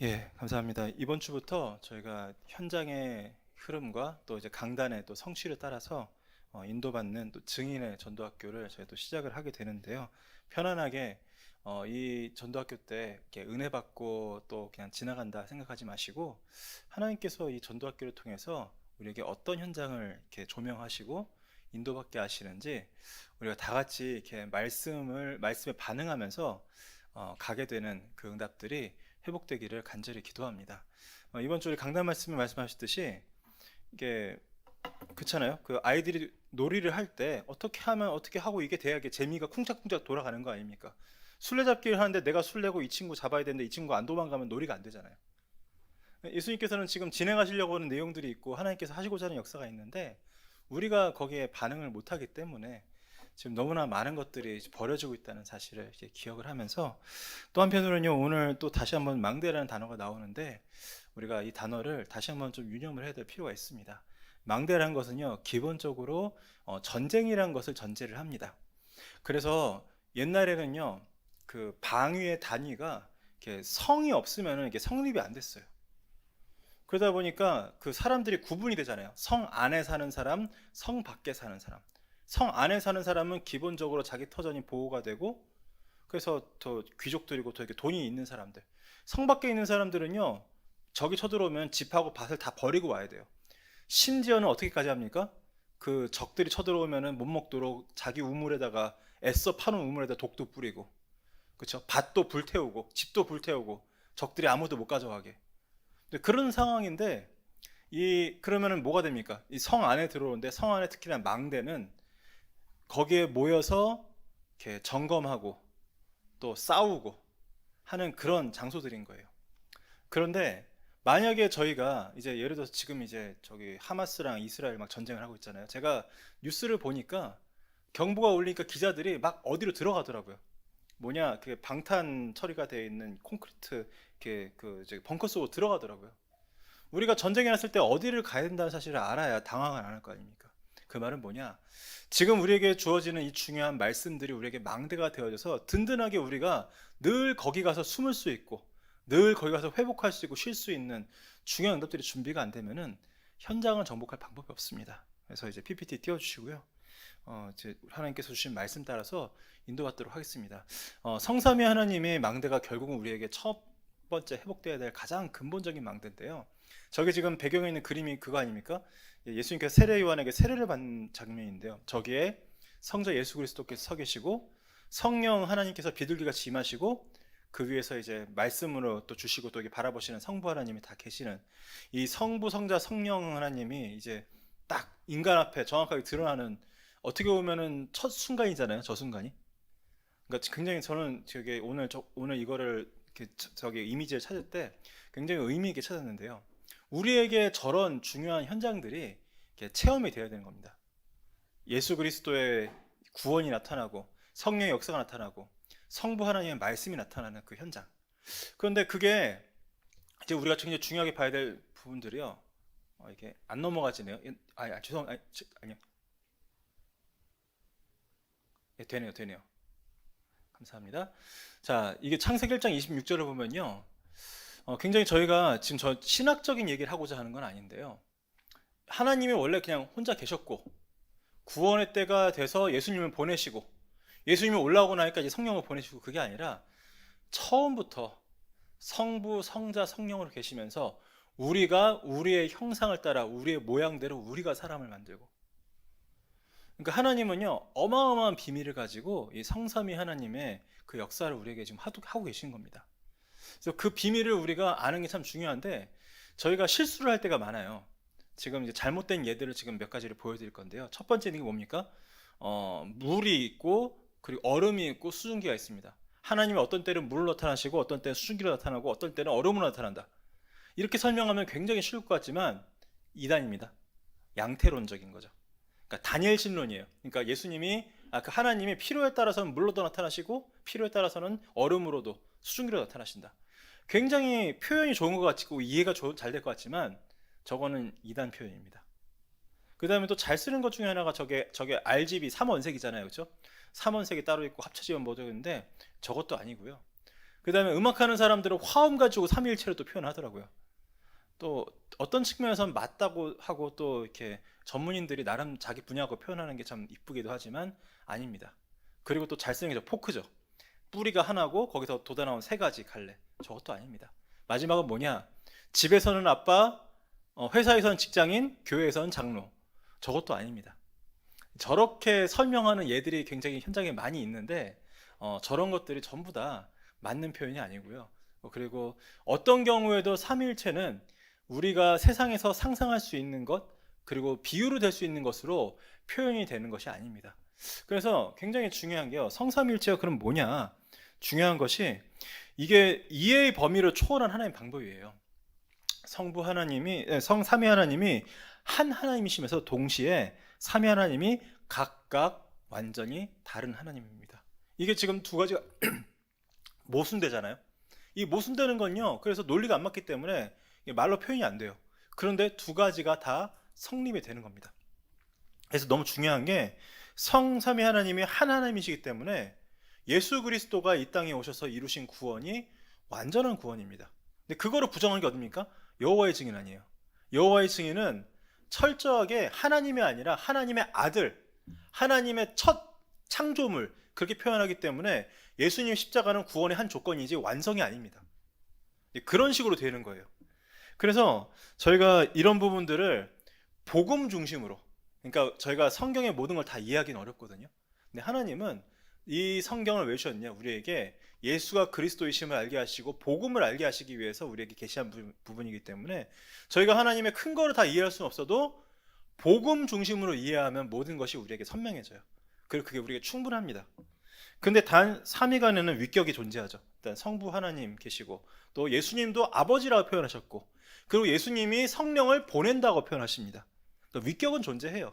예, 감사합니다. 이번 주부터 저희가 현장의 흐름과 또 이제 강단의 또 성취를 따라서 인도받는 또 증인의 전도학교를 저희 또 시작을 하게 되는데요. 편안하게 이 전도학교 때 이렇게 은혜 받고 또 그냥 지나간다 생각하지 마시고 하나님께서 이 전도학교를 통해서 우리에게 어떤 현장을 이렇게 조명하시고 인도받게 하시는지 우리가 다 같이 이렇게 말씀에 반응하면서 가게 되는 그 응답들이 회복되기를 간절히 기도합니다. 이번 주에 강단 말씀에 말씀하셨듯이 이게 그렇잖아요. 그 아이들이 놀이를 할 때 어떻게 하면 어떻게 하고 이게 돼야 이게 재미가 쿵짝쿵짝 돌아가는 거 아닙니까? 술래잡기를 하는데 내가 술래고 이 친구 잡아야 되는데 이 친구 안 도망가면 놀이가 안 되잖아요. 예수님께서는 지금 진행하시려고 하는 내용들이 있고 하나님께서 하시고자 하는 역사가 있는데 우리가 거기에 반응을 못하기 때문에 지금 너무나 많은 것들이 버려지고 있다는 사실을 이제 기억을 하면서 또 한편으로는요, 오늘 또 다시 한번 망대라는 단어가 나오는데 우리가 이 단어를 다시 한번 좀 유념을 해야 될 필요가 있습니다. 망대라는 것은요, 기본적으로 전쟁이라는 것을 전제를 합니다. 그래서 옛날에는요, 그 방위의 단위가 이렇게 성이 없으면 이게 성립이 안 됐어요. 그러다 보니까 그 사람들이 구분이 되잖아요. 성 안에 사는 사람, 성 밖에 사는 사람. 성 안에 사는 사람은 기본적으로 자기 터전이 보호가 되고, 그래서 더 귀족들이고 더 이렇게 돈이 있는 사람들. 성 밖에 있는 사람들은요, 적이 쳐들어오면 집하고 밭을 다 버리고 와야 돼요. 심지어는 어떻게까지 합니까? 그 적들이 쳐들어오면은 못 먹도록 자기 우물에다가 애써 파놓은 우물에다 독도 뿌리고, 그렇죠? 밭도 불태우고, 집도 불태우고, 적들이 아무도 못 가져가게. 그런 상황인데 이 그러면은 뭐가 됩니까? 이 성 안에 들어오는데 성 안에 특히나 망대는 거기에 모여서 이렇게 점검하고 또 싸우고 하는 그런 장소들인 거예요. 그런데 만약에 저희가 이제 예를 들어서 지금 이제 저기 하마스랑 이스라엘 막 전쟁을 하고 있잖아요. 제가 뉴스를 보니까 경보가 울리니까 기자들이 막 어디로 들어가더라고요. 뭐냐, 그 방탄 처리가 되어 있는 콘크리트 이렇게 그 저기 벙커 속으로 들어가더라고요. 우리가 전쟁이 났을 때 어디를 가야 된다는 사실을 알아야 당황을 안 할 거 아닙니까? 그 말은 뭐냐? 지금 우리에게 주어지는 이 중요한 말씀들이 우리에게 망대가 되어져서 든든하게 우리가 늘 거기 가서 숨을 수 있고 늘 거기 가서 회복할 수 있고 쉴 수 있는 중요한 응답들이 준비가 안 되면은 현장을 정복할 방법이 없습니다. 그래서 이제 PPT 띄워주시고요. 이제 하나님께서 주신 말씀 따라서 인도받도록 하겠습니다. 성삼위 하나님의 망대가 결국은 우리에게 첫 번째 회복돼야 될 가장 근본적인 망대인데요. 저기 지금 배경에 있는 그림이 그거 아닙니까? 예수님께서 세례 요한에게 세례를 받는 장면인데요. 저기에 성자 예수 그리스도께서 서 계시고 성령 하나님께서 비둘기같이 임하시고 그 위에서 이제 말씀으로 또 주시고 또 이게 바라보시는 성부 하나님이 다 계시는 이 성부 성자 성령 하나님이 이제 딱 인간 앞에 정확하게 드러나는 어떻게 보면은 첫 순간이잖아요. 저 순간이. 그러니까 굉장히 저는 저게 오늘 이거를 이렇게 저기 이미지를 찾을 때 굉장히 의미 있게 찾았는데요. 우리에게 저런 중요한 현장들이 이렇게 체험이 되어야 되는 겁니다. 예수 그리스도의 구원이 나타나고 성령의 역사가 나타나고 성부 하나님의 말씀이 나타나는 그 현장. 그런데 그게 이제 우리가 굉장히 중요하게 봐야 될 부분들이요. 이게 안 넘어가지네요. 아니요. 예, 되네요. 감사합니다. 자, 이게 창세기 1장 26절을 보면요. 굉장히 저희가 지금 저 신학적인 얘기를 하고자 하는 건 아닌데요. 하나님이 원래 그냥 혼자 계셨고 구원의 때가 돼서 예수님을 보내시고 예수님이 올라오고 나니까 이제 성령을 보내시고 그게 아니라 처음부터 성부, 성자, 성령으로 계시면서 우리가 우리의 형상을 따라 우리의 모양대로 우리가 사람을 만들고 그러니까 하나님은요 어마어마한 비밀을 가지고 이 성삼위 하나님의 그 역사를 우리에게 지금 하고 계신 겁니다. 그래서 그 비밀을 우리가 아는 게 참 중요한데 저희가 실수를 할 때가 많아요. 지금 이제 잘못된 예들을 지금 몇 가지를 보여드릴 건데요. 첫 번째는 이게 뭡니까? 물이 있고 그리고 얼음이 있고 수증기가 있습니다. 하나님이 어떤 때는 물로 나타나시고 어떤 때는 수증기로 나타나고 어떤 때는 얼음으로 나타난다. 이렇게 설명하면 굉장히 쉬울 것 같지만 이단입니다. 양태론적인 거죠. 그러니까 다니엘 신론이에요. 그러니까 예수님이 그 하나님이 필요에 따라서는 물로도 나타나시고 필요에 따라서는 얼음으로도 수증기로 나타나신다. 굉장히 표현이 좋은 것 같고 이해가 잘 될 것 같지만 저거는 이단 표현입니다. 그 다음에 또 잘 쓰는 것 중에 하나가 저게 RGB 3원색이잖아요. 그렇죠? 3원색이 따로 있고 합쳐지면 뭐죠? 근데 저것도 아니고요. 그 다음에 음악하는 사람들은 화음 가지고 삼위일체를 또 표현하더라고요. 또 어떤 측면에서는 맞다고 하고 또 이렇게 전문인들이 나름 자기 분야고 표현하는 게 참 이쁘기도 하지만 아닙니다. 그리고 또 잘생겨져 포크죠. 뿌리가 하나고 거기서 돋아나온 세 가지 갈래. 저것도 아닙니다. 마지막은 뭐냐? 집에서는 아빠, 회사에서는 직장인, 교회에서는 장로. 저것도 아닙니다. 저렇게 설명하는 예들이 굉장히 현장에 많이 있는데 저런 것들이 전부 다 맞는 표현이 아니고요. 그리고 어떤 경우에도 삼위일체는 우리가 세상에서 상상할 수 있는 것 그리고 비유로 될 수 있는 것으로 표현이 되는 것이 아닙니다. 그래서 굉장히 중요한 게요. 성삼위일체가 그럼 뭐냐? 중요한 것이 이게 이해의 범위를 초월한 하나님의 방법이에요. 성부 하나님이 성삼위 하나님이 한 하나님이시면서 동시에 삼위 하나님이 각각 완전히 다른 하나님입니다. 이게 지금 두 가지가 모순되잖아요. 이 모순되는 건요. 그래서 논리가 안 맞기 때문에 말로 표현이 안 돼요. 그런데 두 가지가 다 성립이 되는 겁니다. 그래서 너무 중요한 게 성삼위 하나님이 한 하나님이시기 때문에 예수 그리스도가 이 땅에 오셔서 이루신 구원이 완전한 구원입니다. 근데 그거를 부정한 게 어딥니까? 여호와의 증인 아니에요. 여호와의 증인은 철저하게 하나님이 아니라 하나님의 아들, 하나님의 첫 창조물 그렇게 표현하기 때문에 예수님 십자가는 구원의 한 조건이지 완성이 아닙니다. 그런 식으로 되는 거예요. 그래서 저희가 이런 부분들을 복음 중심으로, 그러니까 저희가 성경의 모든 걸 다 이해하기는 어렵거든요. 근데 하나님은 이 성경을 왜 주셨냐? 우리에게 예수가 그리스도이심을 알게 하시고 복음을 알게 하시기 위해서 우리에게 계시한 부분이기 때문에 저희가 하나님의 큰 거를 다 이해할 수는 없어도 복음 중심으로 이해하면 모든 것이 우리에게 선명해져요. 그리고 그게 우리에게 충분합니다. 근데 단 삼위간에는 위격이 존재하죠. 일단 성부 하나님 계시고 또 예수님도 아버지라고 표현하셨고 그리고 예수님이 성령을 보낸다고 표현하십니다. 그러니까 위격은 존재해요.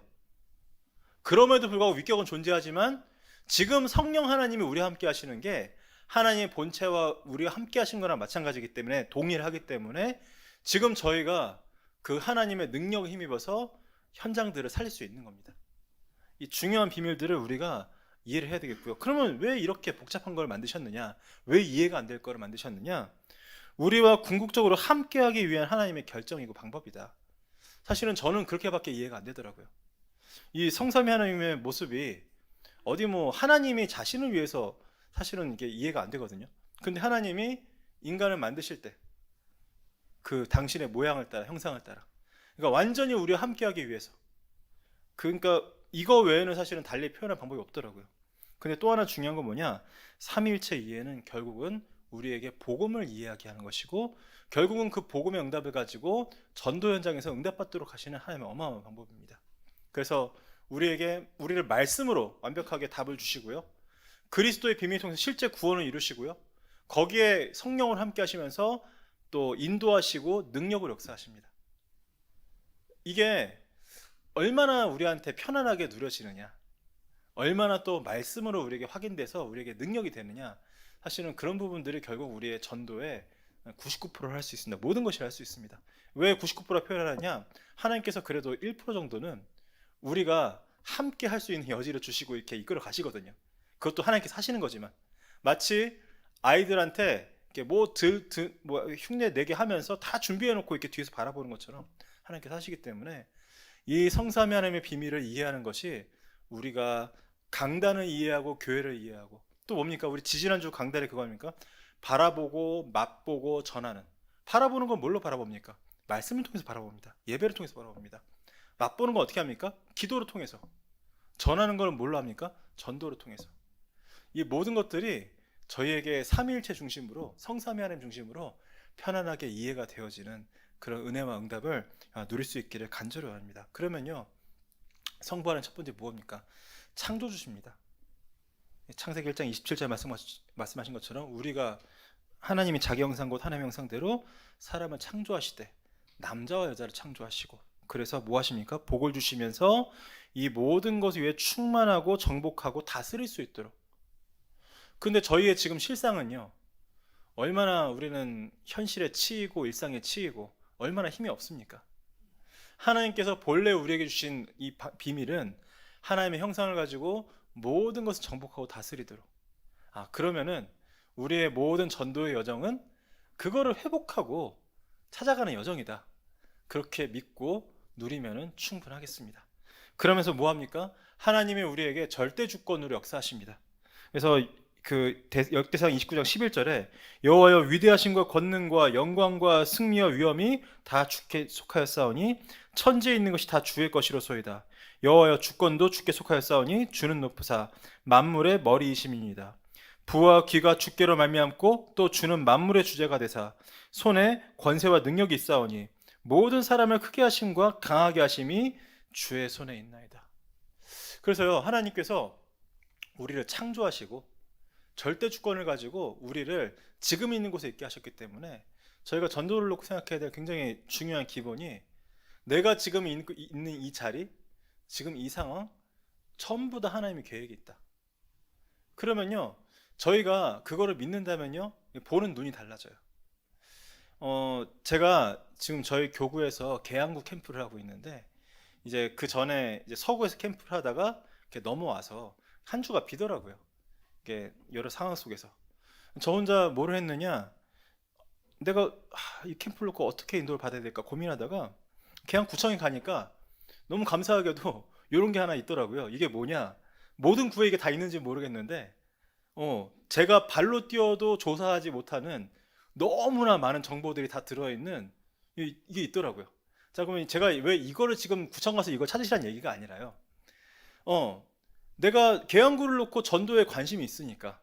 그럼에도 불구하고 위격은 존재하지만 지금 성령 하나님이 우리와 함께 하시는 게 하나님의 본체와 우리와 함께 하신 거랑 마찬가지이기 때문에 동일하기 때문에 지금 저희가 그 하나님의 능력을 힘입어서 현장들을 살릴 수 있는 겁니다. 이 중요한 비밀들을 우리가 이해를 해야 되겠고요. 그러면 왜 이렇게 복잡한 걸 만드셨느냐? 왜 이해가 안 될 거를 만드셨느냐? 우리와 궁극적으로 함께하기 위한 하나님의 결정이고 방법이다. 사실은 저는 그렇게밖에 이해가 안 되더라고요. 이 성삼위 하나님의 모습이 어디 뭐 하나님이 자신을 위해서 사실은 이게 이해가 안 되거든요. 근데 하나님이 인간을 만드실 때 그 당신의 모양을 따라 형상을 따라 그러니까 완전히 우리와 함께하기 위해서 그러니까 이거 외에는 사실은 달리 표현할 방법이 없더라고요. 근데 또 하나 중요한 건 뭐냐? 삼위일체 이해는 결국은 우리에게 복음을 이해하게 하는 것이고 결국은 그 복음의 응답을 가지고 전도 현장에서 응답받도록 하시는 하나님의 어마어마한 방법입니다. 그래서 우리를 말씀으로 완벽하게 답을 주시고요. 그리스도의 비밀을 통해서 실제 구원을 이루시고요. 거기에 성령을 함께 하시면서 또 인도하시고 능력을 역사하십니다. 이게 얼마나 우리한테 편안하게 누려지느냐, 얼마나 또 말씀으로 우리에게 확인돼서 우리에게 능력이 되느냐, 사실은 그런 부분들이 결국 우리의 전도에 99%를 할 수 있습니다. 모든 것을 할 수 있습니다. 왜 99%라 표현하느냐? 하나님께서 그래도 1% 정도는 우리가 함께 할 수 있는 여지를 주시고 이렇게 이끌어 가시거든요. 그것도 하나님께서 하시는 거지만 마치 아이들한테 이렇게 뭐 흉내 내게 하면서 다 준비해 놓고 이렇게 뒤에서 바라보는 것처럼 하나님께서 하시기 때문에 이 성삼위 하나님의 비밀을 이해하는 것이 우리가 강단을 이해하고 교회를 이해하고 또 뭡니까? 우리 지지난주 강단에 그거 아닙니까? 바라보고 맛보고 전하는. 바라보는 건 뭘로 바라봅니까? 말씀을 통해서 바라봅니다. 예배를 통해서 바라봅니다. 맛보는 건 어떻게 합니까? 기도를 통해서. 전하는 건 뭘로 합니까? 전도를 통해서. 이 모든 것들이 저희에게 삼위일체 중심으로 성삼위 하나님 중심으로 편안하게 이해가 되어지는 그런 은혜와 응답을 누릴 수 있기를 간절히 원합니다. 그러면요, 성부하는 첫 번째 무엇입니까? 창조주십니다. 창세기 1장 27절 말씀하신 것처럼 우리가 하나님이 자기 형상 곧 하나님의 형상대로 사람을 창조하시되 남자와 여자를 창조하시고 그래서 뭐 하십니까? 복을 주시면서 이 모든 것을 위해 충만하고 정복하고 다스릴 수 있도록. 근데 저희의 지금 실상은요, 얼마나 우리는 현실에 치이고 일상에 치이고 얼마나 힘이 없습니까? 하나님께서 본래 우리에게 주신 이 비밀은 하나님의 형상을 가지고 모든 것을 정복하고 다스리도록. 그러면은 우리의 모든 전도의 여정은 그거를 회복하고 찾아가는 여정이다. 그렇게 믿고 누리면은 충분하겠습니다. 그러면서 뭐 합니까? 하나님이 우리에게 절대 주권으로 역사하십니다. 그래서 그 역대상 29장 11절에 여호와여 위대하신과 권능과 영광과 승리와 위엄이 다 주께 속하였사오니 천지에 있는 것이 다 주의 것이로소이다. 여호와여 주권도 주께 속하였사오니 주는 높으사 만물의 머리이심이니이다. 부와 귀가 주께로 말미암고 또 주는 만물의 주제가 되사 손에 권세와 능력이 있사오니 모든 사람을 크게 하심과 강하게 하심이 주의 손에 있나이다. 그래서요, 하나님께서 우리를 창조하시고 절대 주권을 가지고 우리를 지금 있는 곳에 있게 하셨기 때문에 저희가 전도를 놓고 생각해야 될 굉장히 중요한 기본이 내가 지금 있는 이 자리, 지금 이 상황 전부 다 하나님의 계획이 있다. 그러면요, 저희가 그거를 믿는다면요, 보는 눈이 달라져요. 제가 지금 저희 교구에서 계양구 캠프를 하고 있는데 이제 그 전에 이제 서구에서 캠프를 하다가 이렇게 넘어와서 한 주가 비더라고요. 이게 여러 상황 속에서 저 혼자 뭐를 했느냐, 내가 이 캠프를 놓고 어떻게 인도를 받아야 될까 고민하다가 계양구청에 가니까 너무 감사하게도 이런 게 하나 있더라고요. 이게 뭐냐, 모든 구에 이게 다 있는지 모르겠는데 제가 발로 뛰어도 조사하지 못하는 너무나 많은 정보들이 다 들어있는 이게 있더라고요. 자, 그러면 제가 왜 이거를 지금 구청 가서 이걸 찾으시라는 얘기가 아니라요. 내가 계양구를 놓고 전도에 관심이 있으니까,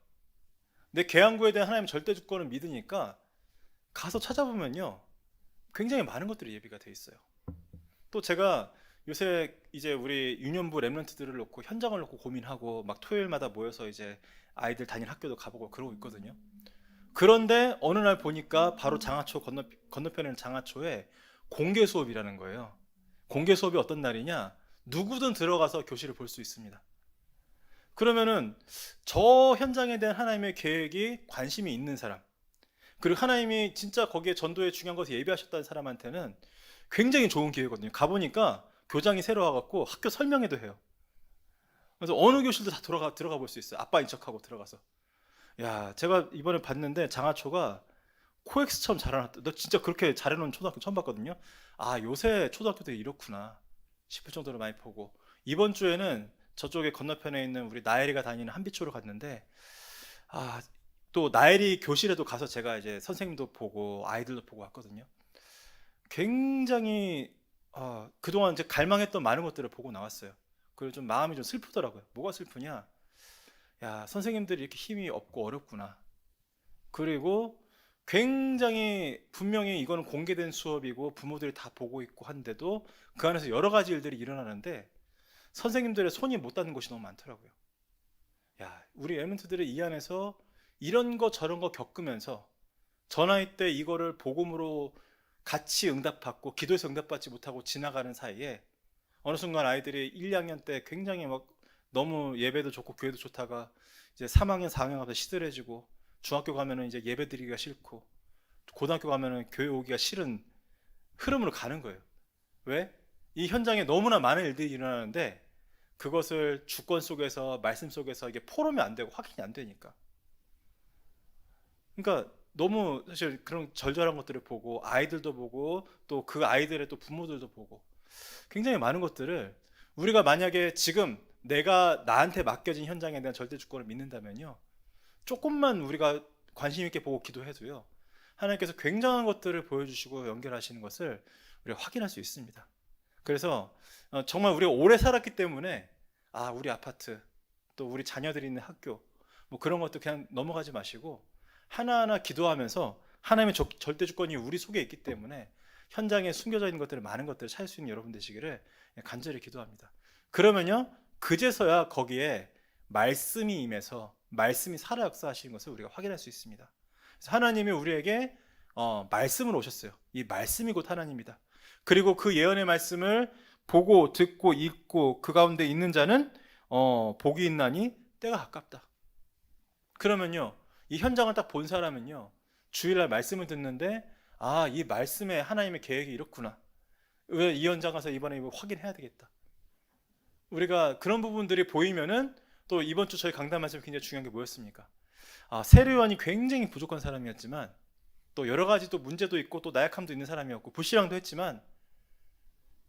내 계양구에 대한 하나님 절대 주권을 믿으니까 가서 찾아보면요, 굉장히 많은 것들이 예비가 돼 있어요. 또 제가 요새 이제 우리 유년부 랩런트들을 놓고 현장을 놓고 고민하고 막 토요일마다 모여서 이제 아이들 다니는 학교도 가보고 그러고 있거든요. 그런데 어느 날 보니까 바로 장하초 건너편에 있는 장하초에 공개 수업이라는 거예요. 공개 수업이 어떤 날이냐? 누구든 들어가서 교실을 볼 수 있습니다. 그러면은 저 현장에 대한 하나님의 계획이 관심이 있는 사람, 그리고 하나님이 진짜 거기에 전도에 중요한 것을 예비하셨다는 사람한테는 굉장히 좋은 기회거든요. 가보니까 교장이 새로 와갖고 학교 설명회도 해요. 그래서 어느 교실도 다 들어가 볼 수 있어요. 아빠인 척하고 들어가서. 야, 제가 이번에 봤는데 장하초가 코엑스처럼 잘해놨다. 너 진짜 그렇게 잘해놓은 초등학교 처음 봤거든요. 아, 요새 초등학교들이 이렇구나 싶을 정도로 많이 보고, 이번 주에는 저쪽에 건너편에 있는 우리 나엘이가 다니는 한비초로 갔는데, 아, 또 나엘이 교실에도 가서 제가 이제 선생님도 보고 아이들도 보고 왔거든요. 굉장히 그동안 이제 갈망했던 많은 것들을 보고 나왔어요. 그리고 좀 마음이 좀 슬프더라고요. 뭐가 슬프냐? 야, 선생님들이 이렇게 힘이 없고 어렵구나. 그리고 굉장히 분명히 이거는 공개된 수업이고 부모들이 다 보고 있고 한데도 그 안에서 여러 가지 일들이 일어나는데 선생님들의 손이 못 닿는 곳이 너무 많더라고요. 야, 우리 에멘트들이 이 안에서 이런 거 저런 거 겪으면서 저 나이 때 이거를 복음으로 같이 응답받고 기도해서 응답받지 못하고 지나가는 사이에 어느 순간 아이들이 1, 2학년 때 굉장히 막 너무 예배도 좋고 교회도 좋다가 이제 3학년, 4학년 가서 시들해지고, 중학교 가면은 이제 예배 드리기가 싫고, 고등학교 가면은 교회 오기가 싫은 흐름으로 가는 거예요. 왜? 이 현장에 너무나 많은 일들이 일어나는데 그것을 주권 속에서 말씀 속에서 이게 포럼이 안 되고 확인이 안 되니까. 그러니까 너무 사실 그런 절절한 것들을 보고 아이들도 보고 또 그 아이들의 또 부모들도 보고 굉장히 많은 것들을, 우리가 만약에 지금 내가 나한테 맡겨진 현장에 대한 절대 주권을 믿는다면요, 조금만 우리가 관심 있게 보고 기도해도요, 하나님께서 굉장한 것들을 보여주시고 연결하시는 것을 우리가 확인할 수 있습니다. 그래서 정말 우리가 오래 살았기 때문에 우리 아파트 또 우리 자녀들이 있는 학교 뭐 그런 것도 그냥 넘어가지 마시고 하나하나 기도하면서 하나님의 절대 주권이 우리 속에 있기 때문에 현장에 숨겨져 있는 것들을, 많은 것들을 찾을 수 있는 여러분 되시기를 간절히 기도합니다. 그러면요, 그제서야 거기에 말씀이 임해서 말씀이 살아 역사하시는 것을 우리가 확인할 수 있습니다. 그래서 하나님이 우리에게 말씀을 오셨어요. 이 말씀이 곧 하나님이다. 그리고 그 예언의 말씀을 보고 듣고 읽고 그 가운데 있는 자는 복이 있나니 때가 가깝다. 그러면요, 이 현장을 딱 본 사람은요, 주일날 말씀을 듣는데 이 말씀에 하나님의 계획이 이렇구나. 왜 이 현장 가서 이번에 이거 확인해야 되겠다. 우리가 그런 부분들이 보이면은, 또 이번 주 저희 강단 말씀 굉장히 중요한 게 뭐였습니까? 세례요한이 굉장히 부족한 사람이었지만 또 여러 가지 또 문제도 있고 또 나약함도 있는 사람이었고 불신앙도 했지만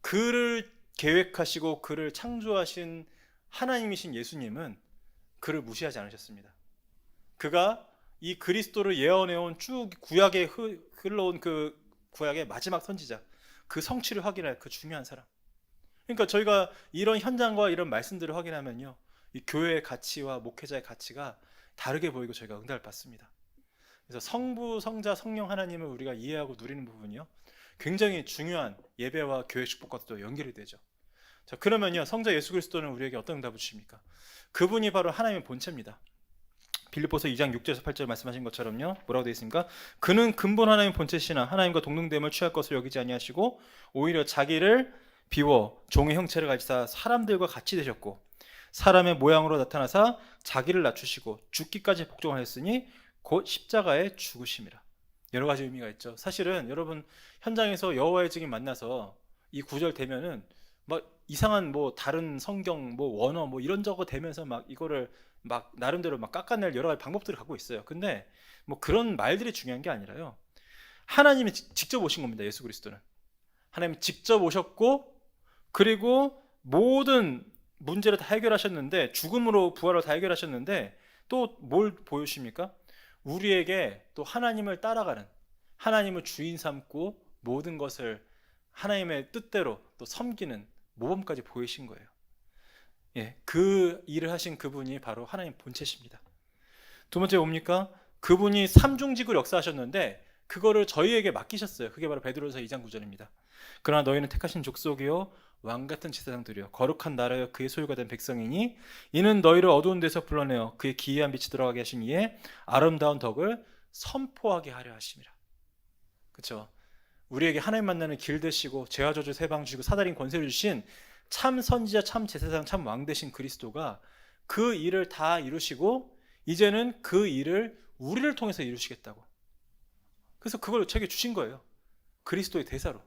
그를 계획하시고 그를 창조하신 하나님이신 예수님은 그를 무시하지 않으셨습니다. 그가 이 그리스도를 예언해온 쭉 구약에 흘러온 그 구약의 마지막 선지자, 그 성취를 확인할 그 중요한 사람. 그러니까 저희가 이런 현장과 이런 말씀들을 확인하면요, 이 교회의 가치와 목회자의 가치가 다르게 보이고 저희가 응답을 받습니다. 그래서 성부, 성자, 성령 하나님을 우리가 이해하고 누리는 부분이요, 굉장히 중요한 예배와 교회 축복과도 연결이 되죠. 자, 그러면요, 성자 예수 그리스도는 우리에게 어떤 응답을 주십니까? 그분이 바로 하나님의 본체입니다. 빌립보서 2장 6절에서 8절 말씀하신 것처럼요, 뭐라고 되어 있습니까? 그는 근본 하나님 본체시나 하나님과 동등됨을 취할 것을 여기지 아니하시고 오히려 자기를 비워 종의 형체를 가지사 사람들과 같이 되셨고 사람의 모양으로 나타나사 자기를 낮추시고 죽기까지 복종하였으니 곧 십자가에 죽으심이라. 여러 가지 의미가 있죠. 사실은 여러분 현장에서 여호와의 증인 만나서 이 구절 되면은 막 이상한 뭐 다른 성경 뭐 원어 뭐 이런 저거 되면서 막 이거를 막 나름대로 막 깎아낼 여러 가지 방법들을 갖고 있어요. 근데 뭐 그런 말들이 중요한 게 아니라요, 하나님이 직접 오신 겁니다. 예수 그리스도는 하나님이 직접 오셨고 그리고 모든 문제를 다 해결하셨는데, 죽음으로 부활을 다 해결하셨는데 또 뭘 보여주십니까? 우리에게 또 하나님을 따라가는, 하나님을 주인 삼고 모든 것을 하나님의 뜻대로 또 섬기는 모범까지 보이신 거예요. 예, 그 일을 하신 그분이 바로 하나님 본체십니다. 두 번째 뭡니까? 그분이 삼중직을 역사하셨는데 그거를 저희에게 맡기셨어요. 그게 바로 베드로서 2장 9절입니다. 그러나 너희는 택하신 족속이요 왕같은 제사장들이요 거룩한 나라여 그의 소유가 된 백성이니 이는 너희를 어두운 데서 불러내어 그의 기이한 빛이 들어가게 하신 이에 아름다운 덕을 선포하게 하려 하심이라. 그렇죠? 우리에게 하나님 만나는 길 되시고 죄와 저주 세방 주시고 사다린 권세를 주신 참 선지자, 참 제사장, 참 왕 되신 그리스도가 그 일을 다 이루시고 이제는 그 일을 우리를 통해서 이루시겠다고. 그래서 그걸 저에게 주신 거예요. 그리스도의 대사로.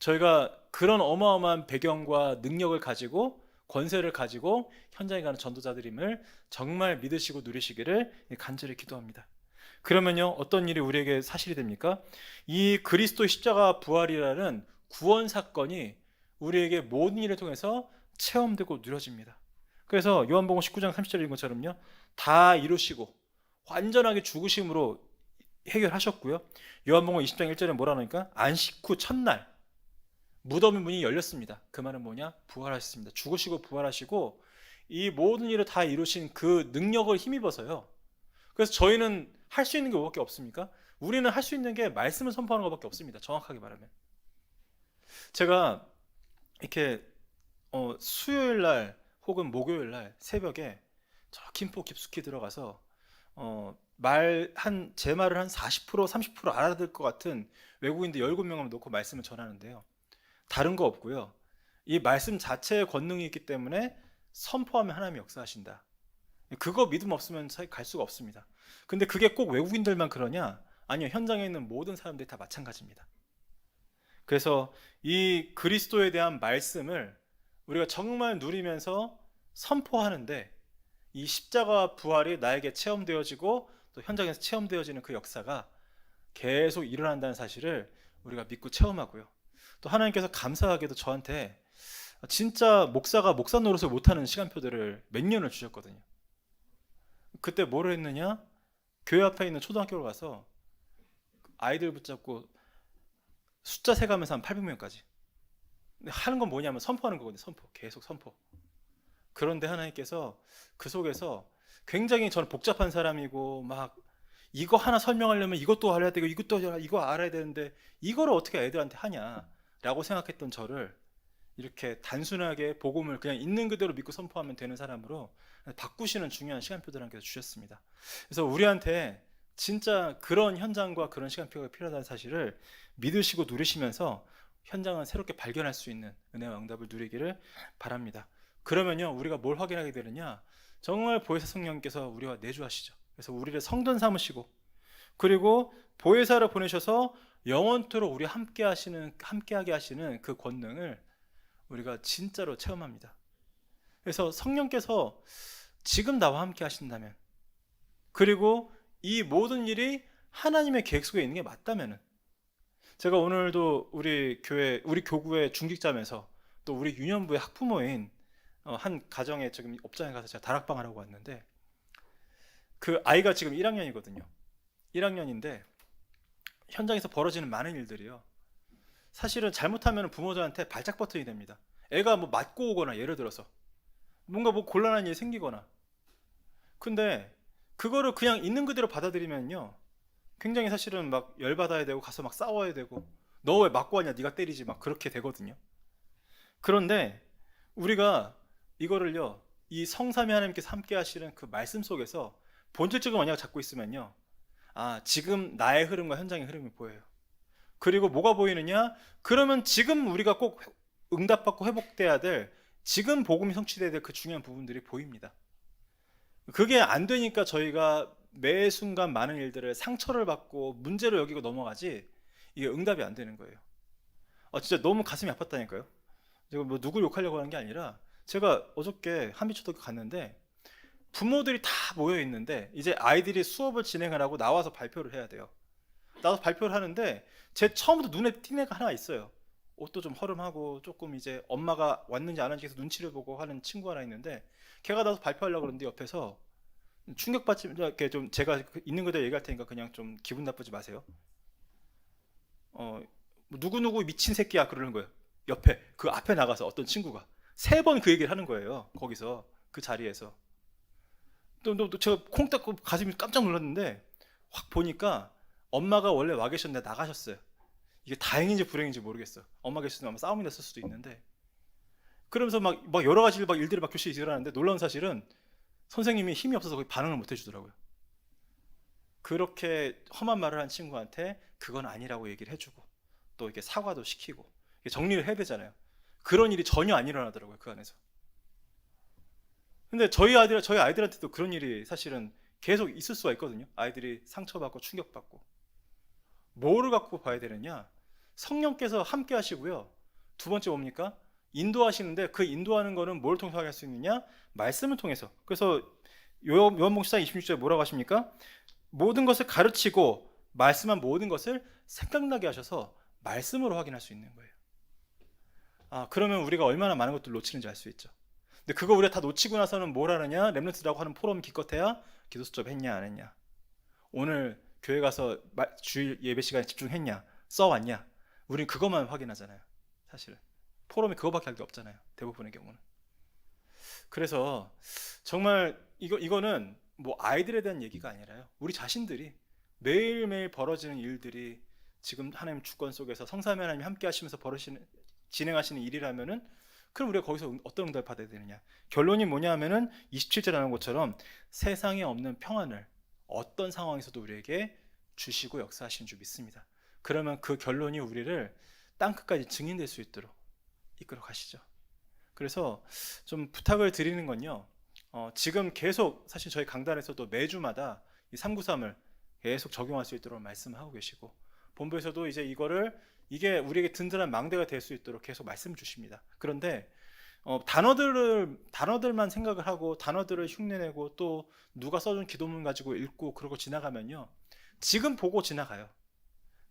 저희가 그런 어마어마한 배경과 능력을 가지고 권세를 가지고 현장에 가는 전도자들임을 정말 믿으시고 누리시기를 간절히 기도합니다. 그러면요, 어떤 일이 우리에게 사실이 됩니까? 이 그리스도 십자가 부활이라는 구원 사건이 우리에게 모든 일을 통해서 체험되고 누려집니다. 그래서 요한복음 19장 30절인 것처럼요, 다 이루시고 완전하게 죽으심으로 해결하셨고요. 요한복음 20장 1절에 뭐라 하니까 안식 후 첫날 무덤의 문이 열렸습니다. 그 말은 뭐냐? 부활하셨습니다. 죽으시고 부활하시고 이 모든 일을 다 이루신 그 능력을 힘입어서요, 그래서 저희는 할 수 있는 게 뭐밖에 없습니까? 우리는 할 수 있는 게 말씀을 선포하는 것밖에 없습니다. 정확하게 말하면. 제가 이렇게 수요일 날 혹은 목요일 날 새벽에 저 김포 깊숙이 들어가서 제 말을 한 40% 30% 알아들 것 같은 외국인들 17명을 놓고 말씀을 전하는데요, 다른 거 없고요, 이 말씀 자체의 권능이 있기 때문에 선포하면 하나님이 역사하신다. 그거 믿음 없으면 갈 수가 없습니다. 근데 그게 꼭 외국인들만 그러냐? 아니요, 현장에 있는 모든 사람들이 다 마찬가지입니다. 그래서 이 그리스도에 대한 말씀을 우리가 정말 누리면서 선포하는데 이 십자가 부활이 나에게 체험되어지고 또 현장에서 체험되어지는 그 역사가 계속 일어난다는 사실을 우리가 믿고 체험하고요, 또 하나님께서 감사하게도 저한테 진짜 목사가 목사 노릇을 못하는 시간표들을 몇 년을 주셨거든요. 그때 뭐를 했느냐? 교회 앞에 있는 초등학교로 가서 아이들 붙잡고 숫자 세가면서 한 800명까지 하는 건 뭐냐면 선포하는 거거든요. 선포, 계속 선포. 그런데 하나님께서 그 속에서 굉장히 저는 복잡한 사람이고 막 이거 하나 설명하려면 이것도 알아야 되고 이거 알아야 되는데 이거를 어떻게 애들한테 하냐라고 생각했던 저를 이렇게 단순하게 복음을 그냥 있는 그대로 믿고 선포하면 되는 사람으로 바꾸시는 중요한 시간표들 하나님께서 주셨습니다. 그래서 우리한테 진짜 그런 현장과 그런 시간표가 필요하다는 사실을 믿으시고 누리시면서 현장을 새롭게 발견할 수 있는 은혜와 응답을 누리기를 바랍니다. 그러면요, 우리가 뭘 확인하게 되느냐? 정말 보혜사 성령님께서 우리와 내주하시죠. 그래서 우리를 성전 삼으시고 그리고 보혜사를 보내셔서 영원토록 우리 함께하게 하시는 그 권능을 우리가 진짜로 체험합니다. 그래서 성령께서 지금 나와 함께 하신다면, 그리고 이 모든 일이 하나님의 계획 속에 있는 게 맞다면은, 제가 오늘도 우리 교회, 우리 교구의 중직자면서 또 우리 유년부의 학부모인 한 가정의 지금 업장에 가서 제가 다락방을 하고 왔는데, 그 아이가 지금 1학년이거든요. 1학년인데 현장에서 벌어지는 많은 일들이요, 사실은 잘못하면 부모들한테 발작 버튼이 됩니다. 애가 뭐 맞고 오거나, 예를 들어서 뭔가 뭐 곤란한 일이 생기거나. 근데 그거를 그냥 있는 그대로 받아들이면요, 굉장히 사실은 막 열받아야 되고 가서 막 싸워야 되고, 너 왜 맞고 하냐, 네가 때리지, 막 그렇게 되거든요. 그런데 우리가 이거를요, 이 성삼위 하나님께서 함께 하시는 그 말씀 속에서 본질적으로 만약 잡고 있으면요, 아, 지금 나의 흐름과 현장의 흐름이 보여요. 그리고 뭐가 보이느냐? 그러면 지금 우리가 꼭 응답받고 회복돼야 될, 지금 복음이 성취돼야 될 그 중요한 부분들이 보입니다. 그게 안 되니까 저희가 매 순간 많은 일들을 상처를 받고 문제로 여기고 넘어가지, 이게 응답이 안 되는 거예요. 진짜 너무 가슴이 아팠다니까요. 제가 뭐 누구 욕하려고 하는 게 아니라, 제가 어저께 한빛초등학교 갔는데 부모들이 다 모여 있는데 이제 아이들이 수업을 진행을 하고 나와서 발표를 해야 돼요. 나와서 발표를 하는데 제 처음부터 눈에 띄는 애가 하나 있어요. 옷도 좀 허름하고 조금 이제 엄마가 왔는지 안 왔는지 계속 눈치를 보고 하는 친구 하나 있는데, 걔가 나와서 발표하려고 그러는데 옆에서 충격받지, 이렇게 좀, 제가 있는 그대로 얘기할 테니까 그냥 좀 기분 나쁘지 마세요. 누구누구 미친 새끼야 그러는 거예요. 옆에 그 앞에 나가서 어떤 친구가 3번 그 얘기를 하는 거예요. 거기서 그 자리에서. 또 제가 콩 닦고 가슴이 깜짝 놀랐는데, 확 보니까 엄마가 원래 와 계셨는데 나가셨어요. 이게 다행인지 불행인지 모르겠어. 엄마 계셨으면 아마 싸움이 났을 수도 있는데. 그러면서 막 여러 가지 막 일들이 막 교실에 일어나는데, 놀라운 사실은 선생님이 힘이 없어서 거의 반응을 못 해주더라고요. 그렇게 험한 말을 한 친구한테 그건 아니라고 얘기를 해주고, 또 이렇게 사과도 시키고, 이렇게 정리를 해야 되잖아요. 그런 일이 전혀 안 일어나더라고요, 그 안에서. 근데 저희 아이들한테도 그런 일이 사실은 계속 있을 수가 있거든요. 아이들이 상처받고 충격받고. 뭐를 갖고 봐야 되느냐? 성령께서 함께 하시고요. 두 번째 뭡니까? 인도하시는데, 그 인도하는 거는 뭘 통해서 할 수 있느냐? 말씀을 통해서. 그래서 요한복음 14장 26절에 뭐라고 하십니까? 모든 것을 가르치고 말씀한 모든 것을 생각나게 하셔서 말씀으로 확인할 수 있는 거예요. 그러면 우리가 얼마나 많은 것들을 놓치는지 알 수 있죠. 근데 그거 우리가 다 놓치고 나서는 뭘 하느냐? 렘넌트라고 하는 포럼 기껏해야 기도 수첩 했냐 안 했냐, 오늘 교회 가서 주일 예배 시간에 집중했냐, 써왔냐, 우린 그것만 확인하잖아요. 사실은 포럼이 그거밖에 할 게 없잖아요, 대부분의 경우는. 그래서 정말 이거는 뭐 아이들에 대한 얘기가 아니라요, 우리 자신들이 매일매일 벌어지는 일들이 지금 하나님 주권 속에서 성삼위 하나님이 함께 하시면서 진행하시는 일이라면은, 그럼 우리가 거기서 어떤 응답을 받아야 되느냐? 결론이 뭐냐 하면은 27절에 나온 것처럼 세상에 없는 평안을 어떤 상황에서도 우리에게 주시고 역사하시는 줄 믿습니다. 그러면 그 결론이 우리를 땅끝까지 증인될 수 있도록 이끌어 가시죠. 그래서 좀 부탁을 드리는 건요, 지금 계속 사실 저희 강단에서도 매주마다 이 393을 계속 적용할 수 있도록 말씀하고 계시고, 본부에서도 이제 이게 우리에게 든든한 망대가 될 수 있도록 계속 말씀 주십니다. 그런데 단어들만 생각을 하고 단어들을 흉내내고 또 누가 써준 기도문 가지고 읽고 그러고 지나가면요, 지금 보고 지나가요.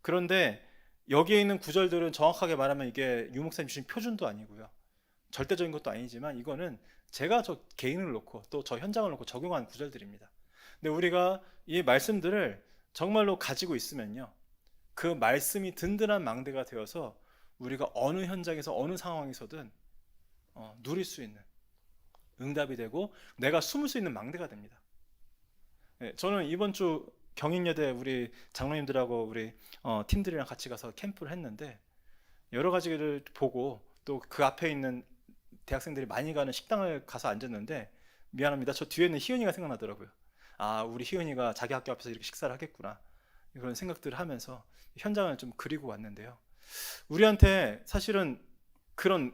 그런데 여기에 있는 구절들은 정확하게 말하면 이게 유 목사님 주신 표준도 아니고요, 절대적인 것도 아니지만, 이거는 제가 저 개인을 놓고 또 저 현장을 놓고 적용한 구절들입니다. 근데 우리가 이 말씀들을 정말로 가지고 있으면요, 그 말씀이 든든한 망대가 되어서 우리가 어느 현장에서 어느 상황에서든 누릴 수 있는 응답이 되고, 내가 숨을 수 있는 망대가 됩니다. 네, 저는 이번 주 경인여대 우리 장로님들하고 우리 팀들이랑 같이 가서 캠프를 했는데, 여러 가지를 보고 또 그 앞에 있는 대학생들이 많이 가는 식당을 가서 앉았는데, 미안합니다, 저 뒤에 있는 희은이가 생각나더라고요. 우리 희은이가 자기 학교 앞에서 이렇게 식사를 하겠구나, 그런 생각들을 하면서 현장을 좀 그리고 왔는데요, 우리한테 사실은 그런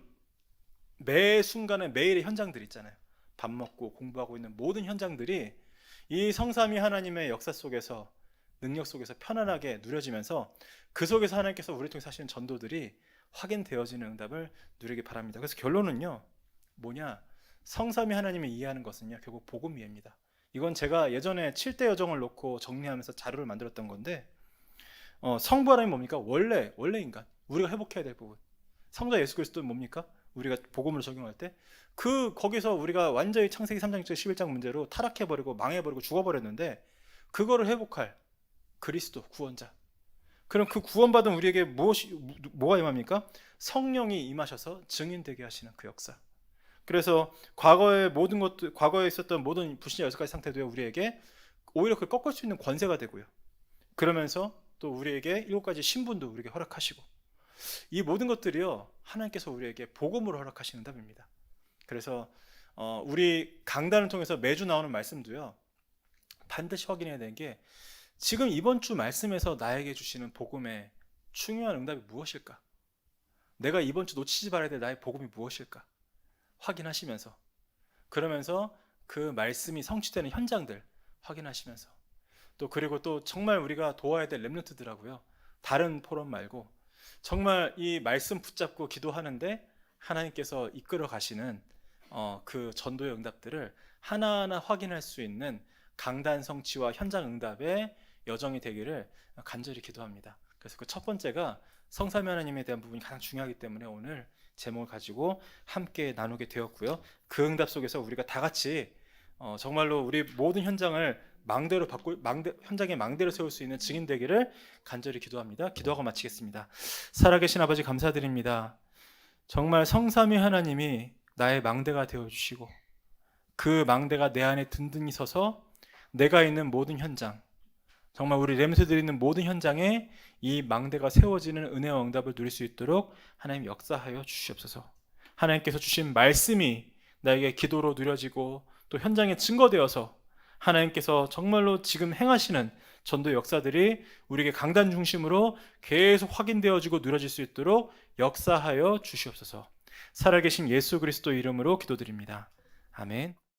매 순간에 매일의 현장들 있잖아요. 밥 먹고 공부하고 있는 모든 현장들이 이 성삼위 하나님의 역사 속에서, 능력 속에서 편안하게 누려지면서, 그 속에서 하나님께서 우리를 통해 하시는 전도들이 확인되어지는 응답을 누리기 바랍니다. 그래서 결론은요, 뭐냐? 성삼위 하나님을 이해하는 것은요, 결국 복음 이해입니다. 이건 제가 예전에 7대 여정을 놓고 정리하면서 자료를 만들었던 건데, 성부하나님 뭡니까? 원래 인간, 우리가 회복해야 될 부분. 성자 예수 그리스도는 뭡니까? 우리가 복음을 적용할 때 거기서 우리가 완전히 창세기 3장 11장 문제로 타락해버리고 망해버리고 죽어버렸는데, 그거를 회복할 그리스도 구원자. 그럼 그 구원받은 우리에게 뭐가 임합니까? 성령이 임하셔서 증인되게 하시는 그 역사. 그래서 과거에 있었던 모든 불신자 6가지 상태도요, 우리에게 오히려 그걸 꺾을 수 있는 권세가 되고요. 그러면서 또 우리에게 7가지 신분도 우리에게 허락하시고, 이 모든 것들이요, 하나님께서 우리에게 복음으로 허락하시는 답입니다. 그래서 우리 강단을 통해서 매주 나오는 말씀도요, 반드시 확인해야 되는 게, 지금 이번 주 말씀에서 나에게 주시는 복음의 중요한 응답이 무엇일까? 내가 이번 주 놓치지 말아야 될 나의 복음이 무엇일까? 확인하시면서, 그러면서 그 말씀이 성취되는 현장들 확인하시면서, 그리고 또 정말 우리가 도와야 될 렘넌트들하고요, 다른 포럼 말고 정말 이 말씀 붙잡고 기도하는데 하나님께서 이끌어 가시는 그 전도의 응답들을 하나하나 확인할 수 있는 강단 성취와 현장 응답의 여정이 되기를 간절히 기도합니다. 그래서 그 첫 번째가 성삼위 하나님에 대한 부분이 가장 중요하기 때문에 오늘 제목을 가지고 함께 나누게 되었고요. 그 응답 속에서 우리가 다 같이 정말로 우리 모든 현장을 현장에 망대로 세울 수 있는 증인 되기를 간절히 기도합니다. 기도하고 마치겠습니다. 살아계신 아버지, 감사드립니다. 정말 성삼위 하나님이 나의 망대가 되어주시고, 그 망대가 내 안에 든든히 서서 내가 있는 모든 현장, 정말 우리 렘세들이 있는 모든 현장에 이 망대가 세워지는 은혜와 응답을 누릴 수 있도록 하나님 역사하여 주시옵소서. 하나님께서 주신 말씀이 나에게 기도로 누려지고 또 현장에 증거되어서 하나님께서 정말로 지금 행하시는 전도 역사들이 우리에게 강단 중심으로 계속 확인되어지고 누려질 수 있도록 역사하여 주시옵소서. 살아계신 예수 그리스도 이름으로 기도드립니다. 아멘.